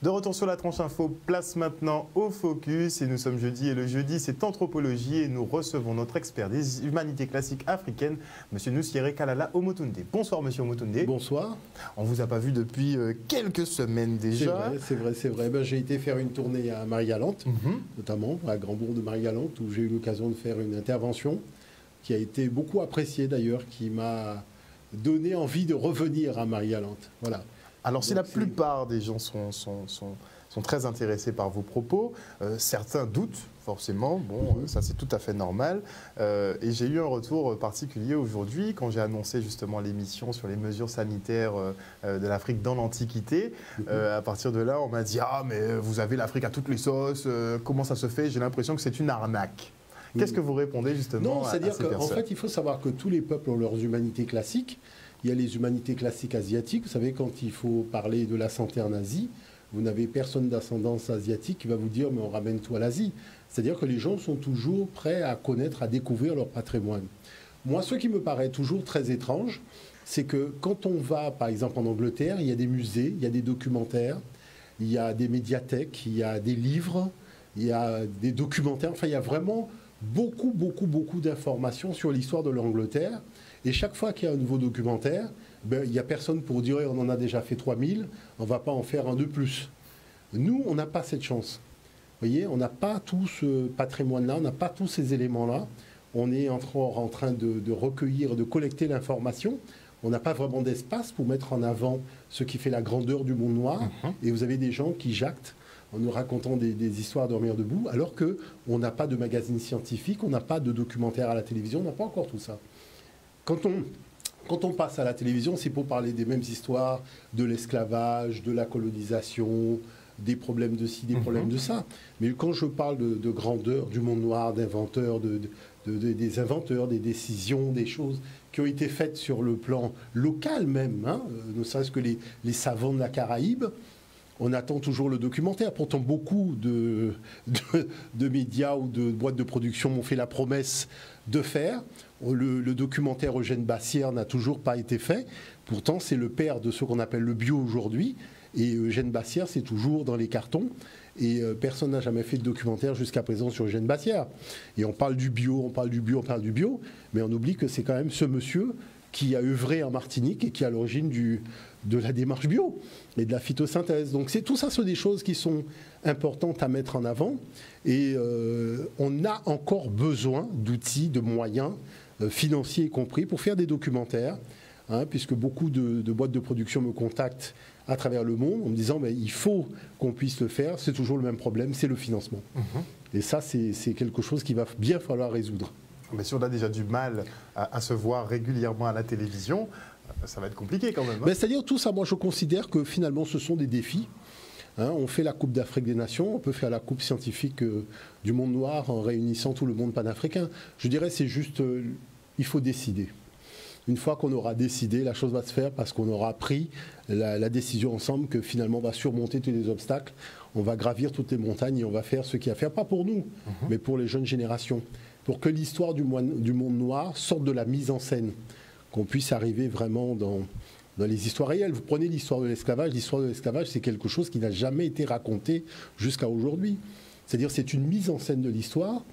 De retour sur la tranche info, place maintenant au focus. Et nous sommes jeudi et le jeudi c'est anthropologie et nous recevons notre expert des humanités classiques africaines, M. Nusiere Kalala Omotunde. Bonsoir M. Omotunde. Bonsoir. On ne vous a pas vu depuis quelques semaines déjà. C'est vrai. Ben, j'ai été faire une tournée à Marie-Galante, notamment à Grand-Bourg de Marie-Galante, où j'ai eu l'occasion de faire une intervention qui a été beaucoup appréciée d'ailleurs, qui m'a donné envie de revenir à Marie-Galante. Voilà. Alors, si la plupart des gens sont très intéressés par vos propos, certains doutent forcément, bon, ça c'est tout à fait normal. Et j'ai eu un retour particulier aujourd'hui quand j'ai annoncé justement l'émission sur les mesures sanitaires de l'Afrique dans l'Antiquité. À partir de là, on m'a dit « Ah, mais vous avez l'Afrique à toutes les sauces, comment ça se fait ?» J'ai l'impression que c'est une arnaque. Qu'est-ce que vous répondez justement à ces personnes? Non, c'est-à-dire qu'en fait, il faut savoir que tous les peuples ont leurs humanités classiques. Il y a les humanités classiques asiatiques. Vous savez, quand il faut parler de la santé en Asie, vous n'avez personne d'ascendance asiatique qui va vous dire « mais on ramène tout à l'Asie ». C'est-à-dire que les gens sont toujours prêts à connaître, à découvrir leur patrimoine. Moi, ce qui me paraît toujours très étrange, c'est que quand on va, par exemple, en Angleterre, il y a des musées, il y a des documentaires, il y a des médiathèques, il y a des livres, il y a des documentaires. Enfin, il y a vraiment beaucoup d'informations sur l'histoire de l'Angleterre. Et chaque fois qu'il y a un nouveau documentaire, ben, il n'y a personne pour dire on en a déjà fait 3000, on ne va pas en faire un de plus. Nous, on n'a pas cette chance. Vous voyez, on n'a pas tout ce patrimoine-là, on n'a pas tous ces éléments-là. On est encore en train de recueillir, de collecter l'information. On n'a pas vraiment d'espace pour mettre en avant ce qui fait la grandeur du monde noir. Et vous avez des gens qui jactent en nous racontant des histoires à dormir debout, alors qu'on n'a pas de magazine scientifique, on n'a pas de documentaire à la télévision, on n'a pas encore tout ça. Quand on passe à la télévision, c'est pour parler des mêmes histoires, de l'esclavage, de la colonisation, des problèmes de ci, des problèmes de ça. Mais quand je parle de grandeur du monde noir, d'inventeurs, des inventeurs, des décisions, des choses qui ont été faites sur le plan local même, hein, ne serait-ce que les savants de la Caraïbe, on attend toujours le documentaire. Pourtant, beaucoup de médias ou de boîtes de production m'ont fait la promesse de faire. Le documentaire Eugène Bassière n'a toujours pas été fait. Pourtant, c'est le père de ce qu'on appelle le bio aujourd'hui. Et Eugène Bassière, c'est toujours dans les cartons. Et personne n'a jamais fait de documentaire jusqu'à présent sur Eugène Bassière. Et on parle du bio, on parle du bio, mais on oublie que c'est quand même ce monsieur qui a œuvré en Martinique et qui est à l'origine de la démarche bio et de la phytosynthèse. Donc tout ça, sont des choses qui sont importantes à mettre en avant. Et on a encore besoin d'outils, de moyens financiers y compris pour faire des documentaires, hein, puisque beaucoup de boîtes de production me contactent à travers le monde en me disant mais il faut qu'on puisse le faire. C'est toujours le même problème, c'est le financement. Et ça, c'est quelque chose qu'il va bien falloir résoudre. Mais si on a déjà du mal à se voir régulièrement à la télévision, ça va être compliqué quand même. Hein. C'est-à-dire tout ça, moi je considère que finalement ce sont des défis. Hein, on fait la Coupe d'Afrique des Nations, on peut faire la Coupe scientifique du monde noir en réunissant tout le monde panafricain. Je dirais c'est juste, il faut décider. Une fois qu'on aura décidé, la chose va se faire parce qu'on aura pris la décision ensemble que finalement on va surmonter tous les obstacles, on va gravir toutes les montagnes et on va faire ce qu'il y a à faire, pas pour nous, mais pour les jeunes générations. Pour que l'histoire du monde noir sorte de la mise en scène, qu'on puisse arriver vraiment dans les histoires réelles. Vous prenez l'histoire de l'esclavage, c'est quelque chose qui n'a jamais été raconté jusqu'à aujourd'hui. C'est-à-dire c'est une mise en scène de l'histoire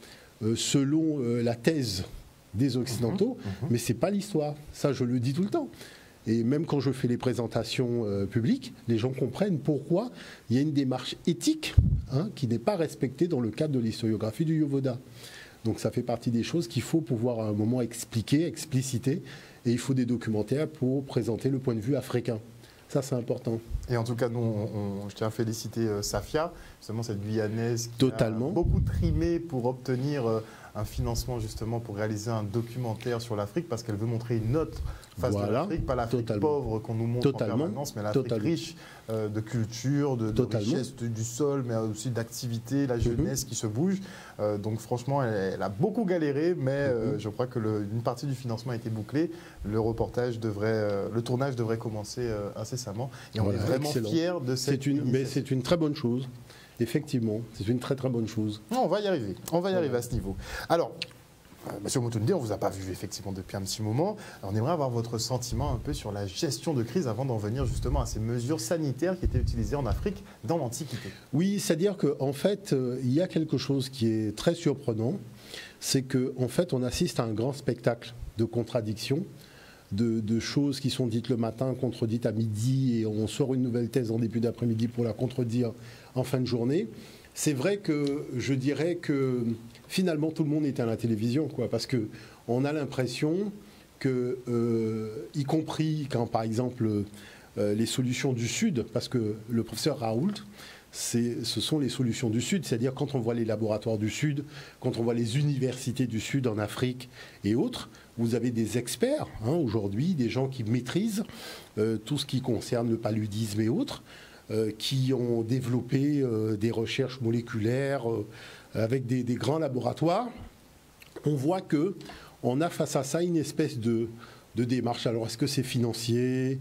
selon la thèse des Occidentaux, mais ce n'est pas l'histoire. Ça, je le dis tout le temps. Et même quand je fais les présentations publiques, les gens comprennent pourquoi il y a une démarche éthique qui n'est pas respectée dans le cadre de l'historiographie du Yovoda. Donc ça fait partie des choses qu'il faut pouvoir à un moment expliquer, expliciter, et il faut des documentaires pour présenter le point de vue africain. Ça, c'est important. Et en tout cas, nous, je tiens à féliciter Safia, justement cette Guyanaise qui a beaucoup trimé pour obtenir un financement justement pour réaliser un documentaire sur l'Afrique parce qu'elle veut montrer une autre face de l'Afrique, pas l'Afrique pauvre qu'on nous montre en permanence, mais l'Afrique riche de culture, de richesse du sol, mais aussi d'activité, la jeunesse qui se bouge. Donc franchement, elle a beaucoup galéré, mais je crois que une partie du financement a été bouclée. Le tournage devrait commencer incessamment. Et on est vraiment fiers de cette initiative. Mais c'est une très bonne chose. Effectivement, c'est une très très bonne chose. On va y arriver à ce niveau. Alors, Monsieur Moutoundé, on ne vous a pas vu effectivement depuis un petit moment. On aimerait avoir votre sentiment un peu sur la gestion de crise avant d'en venir justement à ces mesures sanitaires qui étaient utilisées en Afrique dans l'Antiquité. Oui, c'est-à-dire qu'en fait, il y a quelque chose qui est très surprenant, c'est qu'en fait, on assiste à un grand spectacle de contradictions, de choses qui sont dites le matin, contredites à midi, et on sort une nouvelle thèse en début d'après-midi pour la contredire en fin de journée. C'est vrai que je dirais que finalement tout le monde est à la télévision, quoi, parce qu'on a l'impression que, y compris quand par exemple les solutions du Sud, parce que le professeur Raoult, ce sont les solutions du Sud, c'est-à-dire quand on voit les laboratoires du Sud, quand on voit les universités du Sud en Afrique et autres, vous avez des experts aujourd'hui, des gens qui maîtrisent tout ce qui concerne le paludisme et autres, qui ont développé des recherches moléculaires avec des grands laboratoires. On voit qu'on a face à ça une espèce de démarche. Alors est-ce que c'est financier,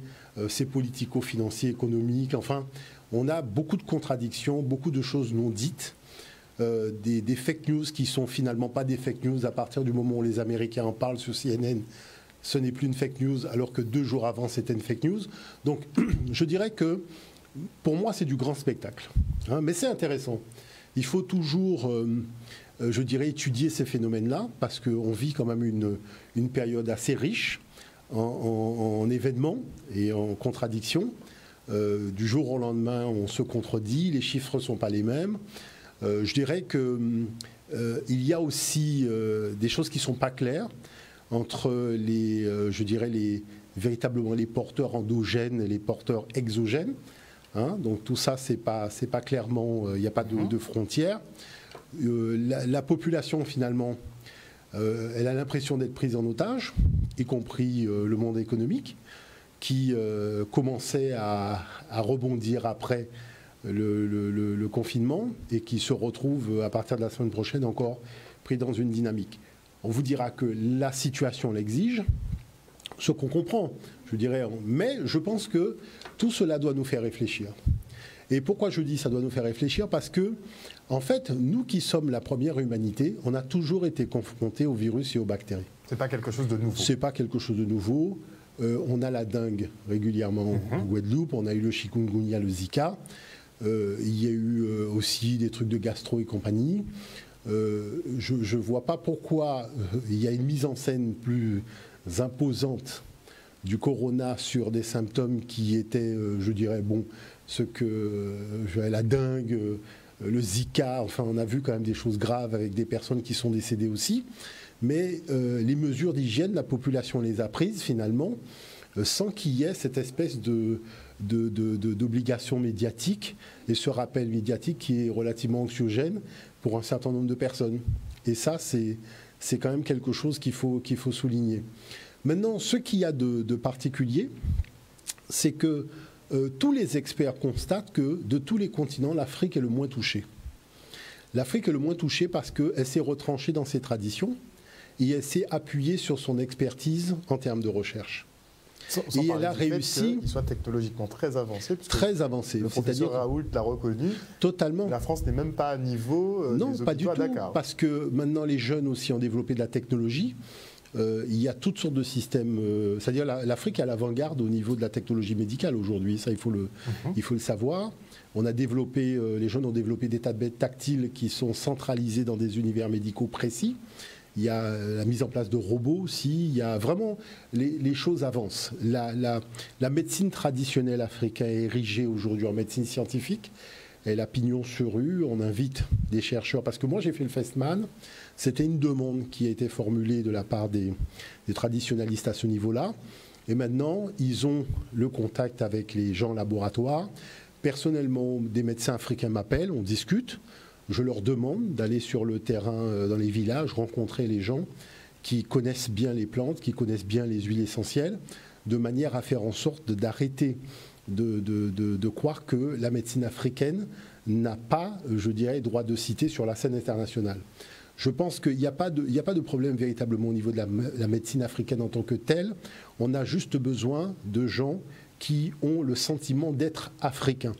c'est politico-financier, économique, enfin, on a beaucoup de contradictions, beaucoup de choses non dites, des fake news qui sont finalement pas des fake news à partir du moment où les Américains en parlent sur CNN. Ce n'est plus une fake news alors que 2 jours avant c'était une fake news. Donc je dirais que pour moi, c'est du grand spectacle. Mais c'est intéressant. Il faut toujours, je dirais, étudier ces phénomènes-là, parce qu'on vit quand même une période assez riche en événements et en contradictions. Du jour au lendemain, on se contredit, les chiffres ne sont pas les mêmes. Je dirais qu'il y a aussi des choses qui ne sont pas claires entre véritablement les porteurs endogènes et les porteurs exogènes. Donc tout ça, c'est pas clairement, il n'y a pas de frontières. La population, finalement, elle a l'impression d'être prise en otage, y compris le monde économique, qui commençait à rebondir après le confinement et qui se retrouve, à partir de la semaine prochaine, encore pris dans une dynamique. On vous dira que la situation l'exige, ce qu'on comprend, je dirais, mais je pense que tout cela doit nous faire réfléchir. Et pourquoi je dis ça doit nous faire réfléchir? Parce que, en fait, nous qui sommes la première humanité, on a toujours été confrontés aux virus et aux bactéries. C'est pas quelque chose de nouveau. C'est pas quelque chose de nouveau. On a la dengue régulièrement en Guadeloupe, on a eu le chikungunya, le Zika. Il y a eu aussi des trucs de gastro et compagnie. Je ne vois pas pourquoi il y a une mise en scène plus imposante du corona sur des symptômes qui étaient, je dirais, la dengue, le Zika, enfin on a vu quand même des choses graves avec des personnes qui sont décédées aussi. Mais les mesures d'hygiène, la population les a prises finalement, sans qu'il y ait cette espèce d'obligation médiatique et ce rappel médiatique qui est relativement anxiogène pour un certain nombre de personnes. Et ça, c'est quand même quelque chose qu'il faut souligner. Maintenant, ce qu'il y a de particulier, c'est que tous les experts constatent que de tous les continents, l'Afrique est le moins touchée. L'Afrique est le moins touchée parce qu'elle s'est retranchée dans ses traditions et elle s'est appuyée sur son expertise en termes de recherche. Et elle a réussi. Qu'il soit technologiquement très avancé. Très avancé. Le professeur Raoult l'a reconnu. Totalement. La France n'est même pas à niveau non, des pas du hôpitaux tout, à Dakar. Parce que maintenant les jeunes aussi ont développé de la technologie. Il y a toutes sortes de systèmes. C'est-à-dire l'Afrique est à l'avant-garde au niveau de la technologie médicale aujourd'hui. Ça, il faut le savoir. On a développé, les jeunes ont développé des tablettes tactiles qui sont centralisées dans des univers médicaux précis. Il y a la mise en place de robots aussi. Il y a vraiment les choses avancent. La médecine traditionnelle africaine est érigée aujourd'hui en médecine scientifique. Elle a pignon sur rue. On invite des chercheurs. Parce que moi, j'ai fait le Festman. C'était une demande qui a été formulée de la part des traditionalistes à ce niveau-là. Et maintenant, ils ont le contact avec les gens en laboratoire. Personnellement, des médecins africains m'appellent, on discute. Je leur demande d'aller sur le terrain dans les villages, rencontrer les gens qui connaissent bien les plantes, qui connaissent bien les huiles essentielles, de manière à faire en sorte d'arrêter de croire que la médecine africaine n'a pas, je dirais, droit de cité sur la scène internationale. Je pense qu'il n'y a pas de problème véritablement au niveau de la médecine africaine en tant que telle. On a juste besoin de gens qui ont le sentiment d'être africains,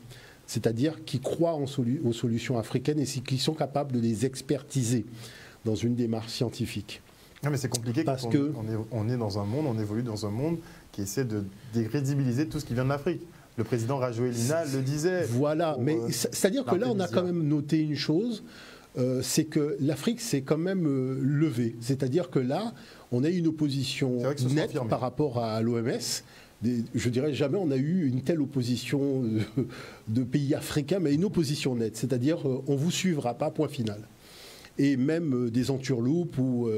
c'est-à-dire qui croient aux solutions africaines et qui sont capables de les expertiser dans une démarche scientifique. Non, mais c'est compliqué parce on est dans un monde, on évolue dans un monde qui essaie de décrédibiliser tout ce qui vient de l'Afrique. Le président Rajoelina le disait. Voilà, mais c'est-à-dire que là, on a quand même noté une chose, c'est que l'Afrique s'est quand même levée. C'est-à-dire que là, on a une opposition nette par rapport à l'OMS. Je dirais jamais on a eu une telle opposition de pays africains, mais une opposition nette. C'est-à-dire, on ne vous suivra pas, point final. Et même des entourloupes où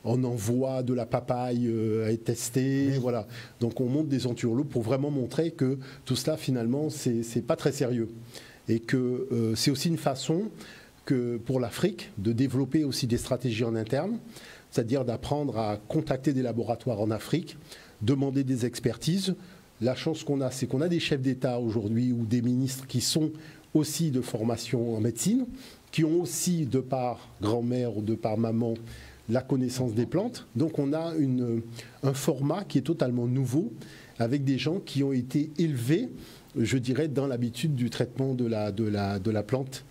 on envoie de la papaye à être testée, voilà. Donc on monte des entourloupes pour vraiment montrer que tout cela finalement c'est pas très sérieux et que c'est aussi une façon que pour l'Afrique de développer aussi des stratégies en interne, c'est-à-dire d'apprendre à contacter des laboratoires en Afrique, demander des expertises. La chance qu'on a, c'est qu'on a des chefs d'État aujourd'hui ou des ministres qui sont aussi de formation en médecine, qui ont aussi de par grand-mère ou de par maman la connaissance des plantes. Donc on a un format qui est totalement nouveau, avec des gens qui ont été élevés, je dirais, dans l'habitude du traitement de la plante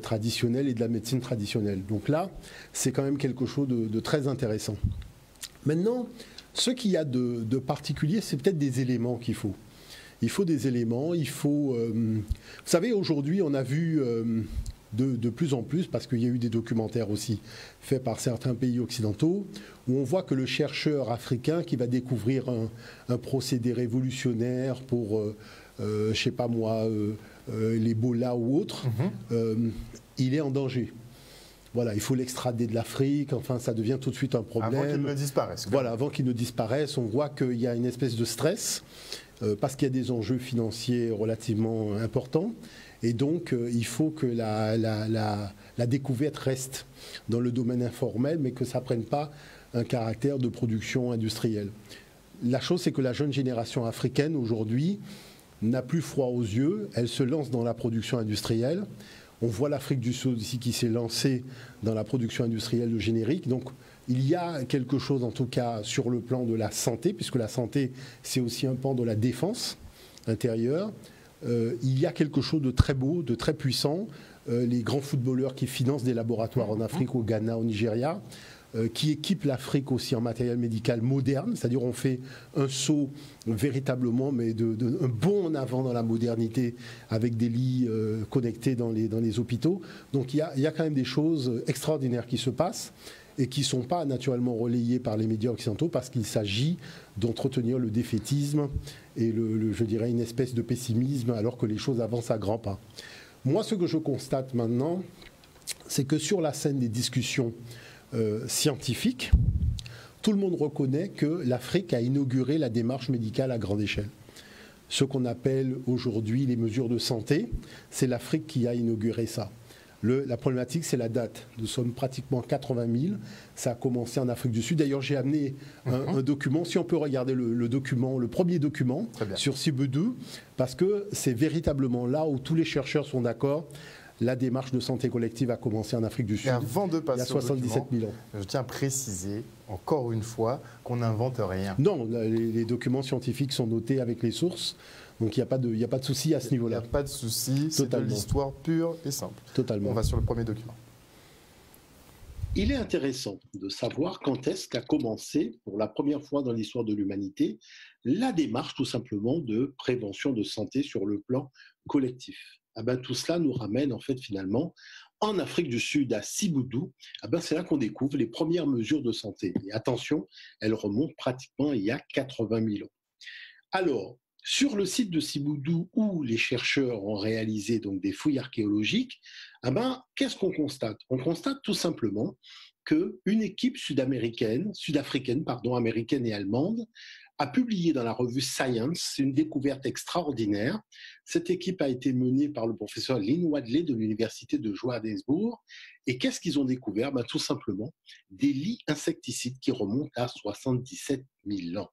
traditionnelle et de la médecine traditionnelle. Donc là, c'est quand même quelque chose de très intéressant. Maintenant, ce qu'il y a de particulier, c'est peut-être des éléments qu'il faut. Il faut des éléments, il faut... vous savez, aujourd'hui, on a vu... De plus en plus, parce qu'il y a eu des documentaires aussi faits par certains pays occidentaux, où on voit que le chercheur africain qui va découvrir un procédé révolutionnaire pour, je ne sais pas moi, l'Ebola ou autre, il est en danger. Voilà, il faut l'extrader de l'Afrique, enfin ça devient tout de suite un problème. Avant qu'il ne disparaisse. Voilà, avant qu'il ne disparaisse, on voit qu'il y a une espèce de stress, parce qu'il y a des enjeux financiers relativement importants. Et donc, il faut que la découverte reste dans le domaine informel, mais que ça ne prenne pas un caractère de production industrielle. La chose, c'est que la jeune génération africaine, aujourd'hui, n'a plus froid aux yeux. Elle se lance dans la production industrielle. On voit l'Afrique du Sud ici qui s'est lancée dans la production industrielle de génériques. Donc, il y a quelque chose, en tout cas, sur le plan de la santé, puisque la santé, c'est aussi un pan de la défense intérieure. Il y a quelque chose de très beau, de très puissant. Les grands footballeurs qui financent des laboratoires en Afrique, au Ghana, au Nigeria, qui équipent l'Afrique aussi en matériel médical moderne, c'est-à-dire on fait un saut véritablement, mais un bond en avant dans la modernité avec des lits connectés dans les hôpitaux. Donc il y a quand même des choses extraordinaires qui se passent et qui ne sont pas naturellement relayées par les médias occidentaux parce qu'il s'agit d'entretenir le défaitisme et je dirais une espèce de pessimisme alors que les choses avancent à grands pas. Moi, ce que je constate maintenant, c'est que sur la scène des discussions scientifiques, tout le monde reconnaît que l'Afrique a inauguré la démarche médicale à grande échelle. Ce qu'on appelle aujourd'hui les mesures de santé, c'est l'Afrique qui a inauguré ça. La problématique, c'est la date. Nous sommes pratiquement 80 000. Ça a commencé en Afrique du Sud. D'ailleurs, j'ai amené un document. Si on peut regarder le document, le premier document sur Sibudu, parce que c'est véritablement là où tous les chercheurs sont d'accord. La démarche de santé collective a commencé en Afrique du Sud. Et avant de passer il y a 77 000 ans. Je tiens à préciser, encore une fois, qu'on n'invente rien. Non, les documents scientifiques sont notés avec les sources. Donc il n'y a pas de souci à ce niveau-là. Il n'y a pas de souci, c'est de l'histoire pure et simple. Totalement. On va sur le premier document. Il est intéressant de savoir quand est-ce qu'a commencé, pour la première fois dans l'histoire de l'humanité, la démarche tout simplement de prévention de santé sur le plan collectif. Tout cela nous ramène en fait finalement en Afrique du Sud, à Sibudu. C'est là qu'on découvre les premières mesures de santé. Et attention, elles remontent pratiquement il y a 80 000 ans. Alors, sur le site de Sibudu, où les chercheurs ont réalisé donc des fouilles archéologiques, qu'est-ce qu'on constate? On constate tout simplement qu'une équipe sud-africaine, américaine et allemande, a publié dans la revue Science une découverte extraordinaire. Cette équipe a été menée par le professeur Lynn Wadley de l'université de Johannesburg. Et qu'est-ce qu'ils ont découvert? Tout simplement des lits insecticides qui remontent à 77 000 ans.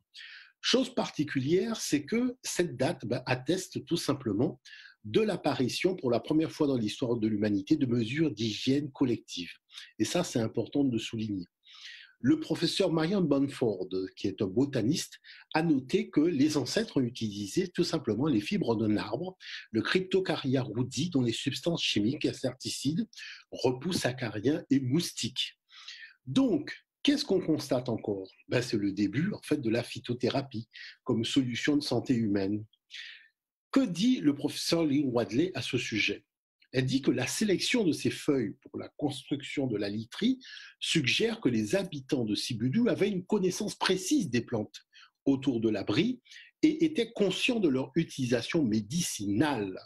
Chose particulière, c'est que cette date atteste tout simplement de l'apparition pour la première fois dans l'histoire de l'humanité de mesures d'hygiène collective. Et ça, c'est important de le souligner. Le professeur Marion Bamford, qui est un botaniste, a noté que les ancêtres ont utilisé tout simplement les fibres d'un arbre, le Cryptocarya rudi, dont les substances chimiques insecticides repoussent acariens et moustiques. Donc, Qu'est-ce qu'on constate encore? C'est le début en fait de la phytothérapie comme solution de santé humaine. Que dit le professeur Lynn Wadley à ce sujet? Elle dit que la sélection de ces feuilles pour la construction de la literie suggère que les habitants de Sibudu avaient une connaissance précise des plantes autour de l'abri et étaient conscients de leur utilisation médicinale.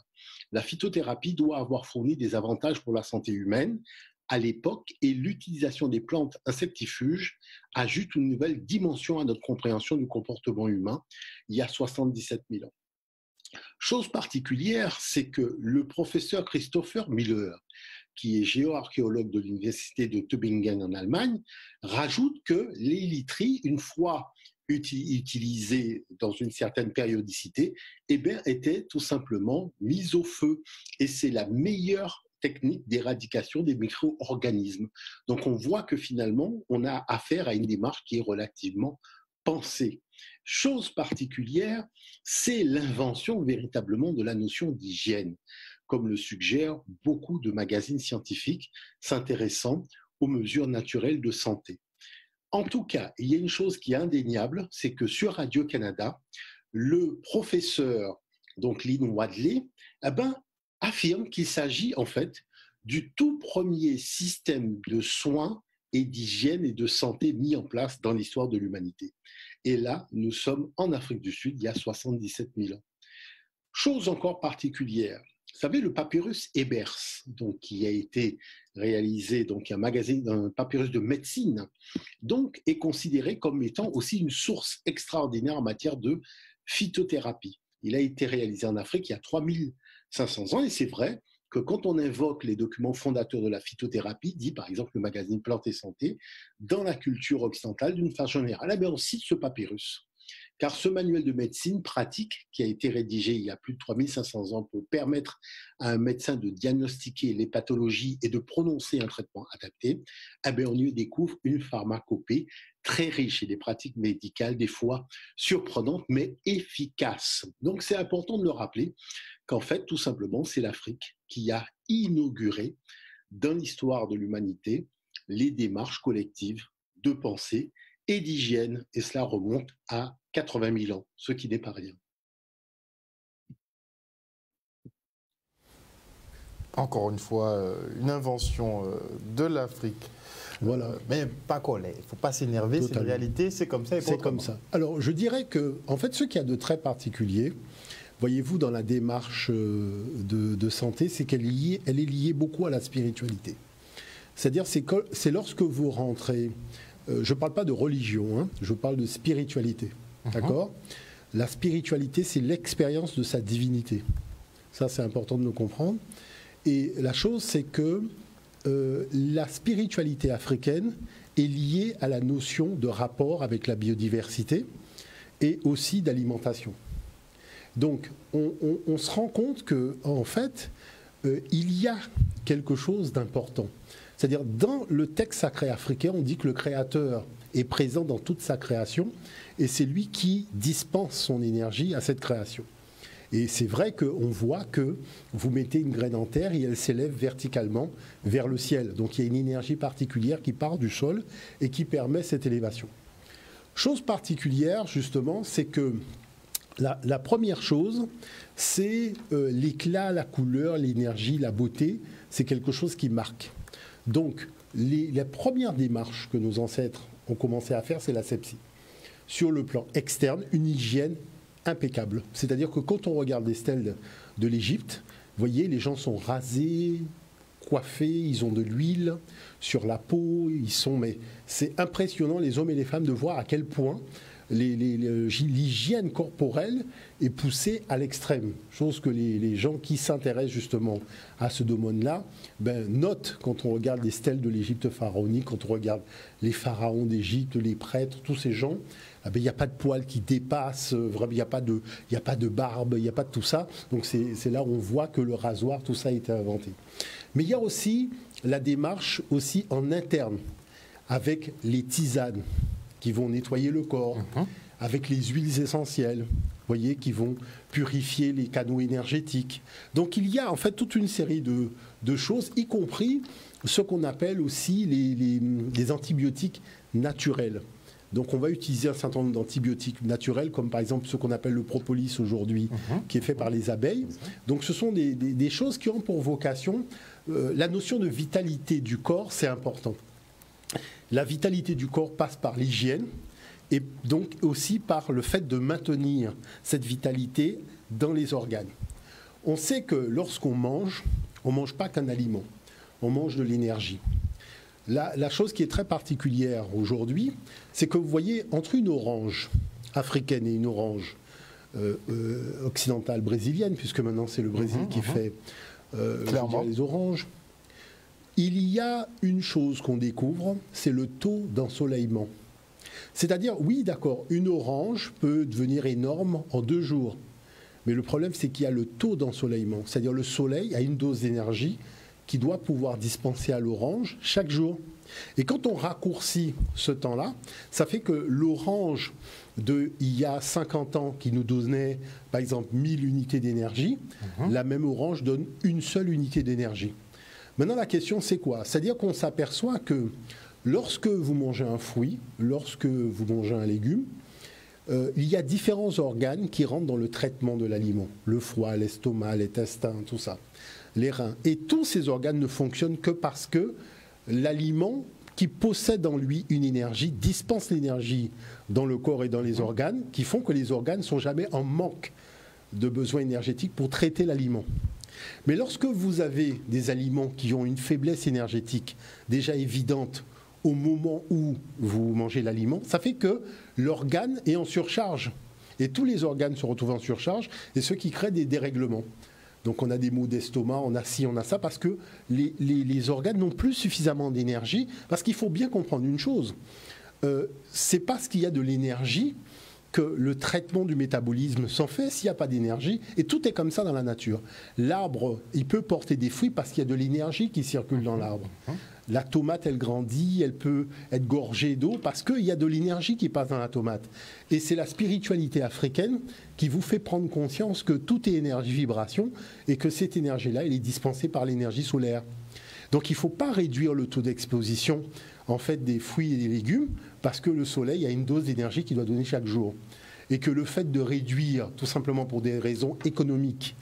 La phytothérapie doit avoir fourni des avantages pour la santé humaine à l'époque et l'utilisation des plantes insectifuges ajoute une nouvelle dimension à notre compréhension du comportement humain il y a 77 000 ans. Chose particulière, c'est que le professeur Christopher Miller, qui est géoarchéologue de l'université de Tübingen en Allemagne, rajoute que les literies, une fois utilisées dans une certaine périodicité, étaient tout simplement mises au feu. Et c'est la meilleure technique d'éradication des micro-organismes. Donc on voit que finalement, on a affaire à une démarche qui est relativement pensée. Chose particulière, c'est l'invention véritablement de la notion d'hygiène, comme le suggèrent beaucoup de magazines scientifiques s'intéressant aux mesures naturelles de santé. En tout cas, il y a une chose qui est indéniable, c'est que sur Radio-Canada, le professeur donc Lynn Wadley affirme qu'il s'agit en fait du tout premier système de soins et d'hygiène et de santé mis en place dans l'histoire de l'humanité. Et là, nous sommes en Afrique du Sud, il y a 77 000 ans. Chose encore particulière, vous savez, le papyrus Ebers, donc, qui a été réalisé, donc un papyrus de médecine, donc, est considéré comme étant aussi une source extraordinaire en matière de phytothérapie. Il a été réalisé en Afrique il y a 3500 ans, et c'est vrai que quand on invoque les documents fondateurs de la phytothérapie, dit par exemple le magazine Plantes et Santé, dans la culture occidentale d'une façon générale, on cite ce papyrus. Car ce manuel de médecine pratique, qui a été rédigé il y a plus de 3500 ans pour permettre à un médecin de diagnostiquer les pathologies et de prononcer un traitement adapté, on y découvre une pharmacopée très riche et des pratiques médicales des fois surprenantes mais efficaces. Donc c'est important de le rappeler qu'en fait, tout simplement, c'est l'Afrique qui a inauguré dans l'histoire de l'humanité les démarches collectives de pensée et d'hygiène, et cela remonte à 80 000 ans, ce qui n'est pas rien. Encore une fois, une invention de l'Afrique. Voilà. Mais pas collé. Il ne faut pas s'énerver, c'est une réalité, c'est comme ça. C'est comme ça. Alors, je dirais que, en fait, ce qu'il y a de très particulier, voyez-vous, dans la démarche de santé, c'est qu'elle est liée beaucoup à la spiritualité. C'est-à-dire, c'est lorsque vous rentrez... je ne parle pas de religion, hein, je parle de spiritualité. D'accord ? La spiritualité, c'est l'expérience de sa divinité. Ça, c'est important de le comprendre. Et la chose, c'est que la spiritualité africaine est liée à la notion de rapport avec la biodiversité et aussi d'alimentation. Donc, on se rend compte qu'en fait, il y a quelque chose d'important. C'est-à-dire, dans le texte sacré africain, on dit que le Créateur est présent dans toute sa création et c'est lui qui dispense son énergie à cette création. Et c'est vrai qu'on voit que vous mettez une graine en terre et elle s'élève verticalement vers le ciel. Donc il y a une énergie particulière qui part du sol et qui permet cette élévation. Chose particulière, justement, c'est que la première chose, c'est l'éclat, la couleur, l'énergie, la beauté. C'est quelque chose qui marque. Donc, la première démarche que nos ancêtres ont commencé à faire, c'est l'asepsie. Sur le plan externe, une hygiène impeccable. C'est-à-dire que quand on regarde les stèles de l'Égypte, vous voyez, les gens sont rasés, coiffés, ils ont de l'huile sur la peau, mais c'est impressionnant, les hommes et les femmes, de voir à quel point l'hygiène corporelle est poussée à l'extrême. Chose que les gens qui s'intéressent justement à ce domaine-là notent quand on regarde les stèles de l'Égypte pharaonique, quand on regarde les pharaons d'Égypte, les prêtres, tous ces gens, il n'y a pas de poils qui dépassent, il n'y a pas de barbe, il n'y a pas de tout ça. Donc c'est là où on voit que le rasoir, tout ça a été inventé. Mais il y a aussi la démarche aussi en interne, avec les tisanes qui vont nettoyer le corps, avec les huiles essentielles, voyez, qui vont purifier les canaux énergétiques. Donc il y a en fait toute une série de choses, y compris ce qu'on appelle aussi les antibiotiques naturels. Donc on va utiliser un certain nombre d'antibiotiques naturels, comme par exemple ce qu'on appelle le propolis aujourd'hui, qui est fait par les abeilles. Donc ce sont des choses qui ont pour vocation, la notion de vitalité du corps, c'est important. La vitalité du corps passe par l'hygiène et donc aussi par le fait de maintenir cette vitalité dans les organes. On sait que lorsqu'on mange, on ne mange pas qu'un aliment, on mange de l'énergie. La chose qui est très particulière aujourd'hui, c'est que vous voyez, entre une orange africaine et une orange occidentale brésilienne, puisque maintenant c'est le Brésil qui fait les oranges, il y a une chose qu'on découvre, c'est le taux d'ensoleillement. C'est-à-dire, oui, d'accord, une orange peut devenir énorme en 2 jours, mais le problème, c'est qu'il y a le taux d'ensoleillement, c'est-à-dire le soleil a une dose d'énergie qui doit pouvoir dispenser à l'orange chaque jour. Et quand on raccourcit ce temps-là, ça fait que l'orange d'il y a 50 ans qui nous donnait, par exemple, 1000 unités d'énergie, la même orange donne une seule unité d'énergie. Maintenant, la question, c'est quoi? C'est-à-dire qu'on s'aperçoit que lorsque vous mangez un fruit, lorsque vous mangez un légume, il y a différents organes qui rentrent dans le traitement de l'aliment. Le foie, l'estomac, l'intestin, tout ça. Les reins. Et tous ces organes ne fonctionnent que parce que l'aliment qui possède en lui une énergie dispense l'énergie dans le corps et dans les organes, qui font que les organes ne sont jamais en manque de besoins énergétiques pour traiter l'aliment. Mais lorsque vous avez des aliments qui ont une faiblesse énergétique déjà évidente au moment où vous mangez l'aliment, ça fait que l'organe est en surcharge. Et tous les organes se retrouvent en surcharge, et ce qui crée des dérèglements. Donc on a des maux d'estomac, on a ci, on a ça, parce que les organes n'ont plus suffisamment d'énergie. Parce qu'il faut bien comprendre une chose, c'est parce qu'il y a de l'énergie que le traitement du métabolisme s'en fait s'il n'y a pas d'énergie. Et tout est comme ça dans la nature. L'arbre, il peut porter des fruits parce qu'il y a de l'énergie qui circule dans l'arbre. La tomate, elle grandit, elle peut être gorgée d'eau parce qu'il y a de l'énergie qui passe dans la tomate. Et c'est la spiritualité africaine qui vous fait prendre conscience que tout est énergie-vibration et que cette énergie-là, elle est dispensée par l'énergie solaire. Donc il ne faut pas réduire le taux d'exposition en fait, des fruits et des légumes parce que le soleil a une dose d'énergie qu'il doit donner chaque jour. Et que le fait de réduire, tout simplement pour des raisons économiques,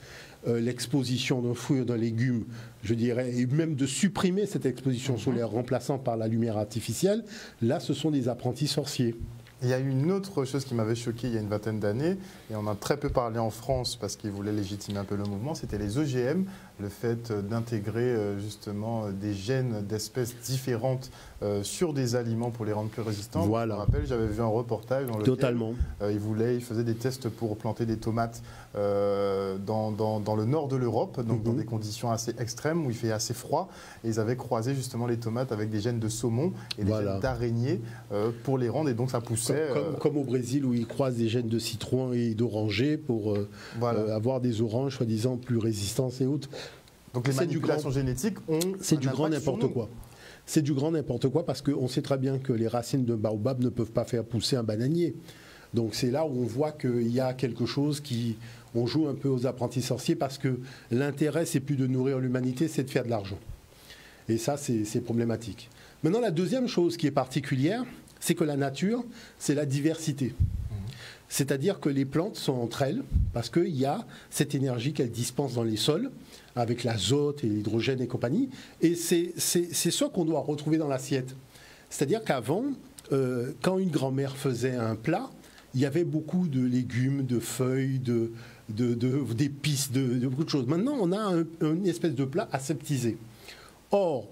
l'exposition d'un fruit ou d'un légume, je dirais, et même de supprimer cette exposition solaire remplaçant par la lumière artificielle, là, ce sont des apprentis sorciers. Il y a une autre chose qui m'avait choqué il y a une vingtaine d'années, et on a très peu parlé en France parce qu'ils voulaient légitimer un peu le mouvement, c'était les OGM, le fait d'intégrer justement des gènes d'espèces différentes sur des aliments pour les rendre plus résistants. Voilà. Je me rappelle, j'avais vu un reportage dans lequel ils faisaient des tests pour planter des tomates dans le nord de l'Europe, donc dans des conditions assez extrêmes où il fait assez froid, et ils avaient croisé justement les tomates avec des gènes de saumon et des gènes d'araignée pour les rendre, et donc ça poussait... Comme au Brésil où ils croisent des gènes de citron et d'oranger pour avoir des oranges soi-disant plus résistantes et autres. Donc les manipulations génétiques ont... C'est du grand n'importe quoi. C'est du grand n'importe quoi parce qu'on sait très bien que les racines de baobab ne peuvent pas faire pousser un bananier. Donc c'est là où on voit qu'il y a quelque chose qui... On joue un peu aux apprentis sorciers parce que l'intérêt, c'est plus de nourrir l'humanité, c'est de faire de l'argent. Et ça, c'est problématique. Maintenant, la deuxième chose qui est particulière, c'est que la nature, c'est la diversité. C'est-à-dire que les plantes sont entre elles parce qu'il y a cette énergie qu'elles dispensent dans les sols avec l'azote et l'hydrogène et compagnie. Et c'est ce qu'on doit retrouver dans l'assiette. C'est-à-dire qu'avant, quand une grand-mère faisait un plat, il y avait beaucoup de légumes, de feuilles, d'épices, de beaucoup de choses. Maintenant, on a une espèce de plat aseptisé. Or,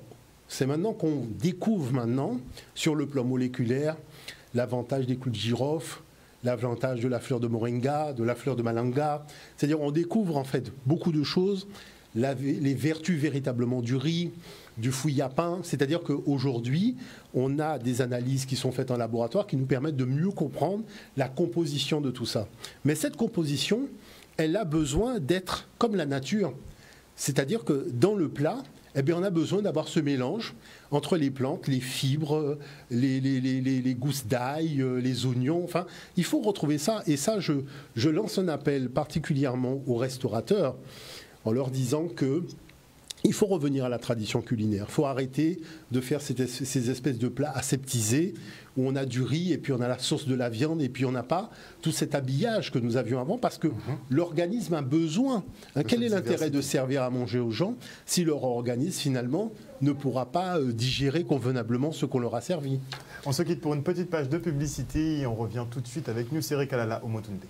c'est maintenant qu'on découvre sur le plan moléculaire, l'avantage des clous de girofle, l'avantage de la fleur de moringa, de la fleur de malanga. C'est-à-dire on découvre en fait beaucoup de choses, les vertus véritablement du riz, du fouillis à pain. C'est-à-dire qu'aujourd'hui, on a des analyses qui sont faites en laboratoire qui nous permettent de mieux comprendre la composition de tout ça. Mais cette composition, elle a besoin d'être comme la nature. C'est-à-dire que dans le plat, eh bien, on a besoin d'avoir ce mélange entre les plantes, les fibres, les gousses d'ail, les oignons. Enfin, il faut retrouver ça. Et ça, je lance un appel particulièrement aux restaurateurs en leur disant que Il faut revenir à la tradition culinaire. Il faut arrêter de faire ces espèces de plats aseptisés où on a du riz et puis on a la sauce de la viande et puis on n'a pas tout cet habillage que nous avions avant parce que l'organisme a besoin. Quel est l'intérêt de servir à manger aux gens si leur organisme finalement ne pourra pas digérer convenablement ce qu'on leur a servi? On se quitte pour une petite page de publicité et on revient tout de suite avec Nusere Kalala Omotunde.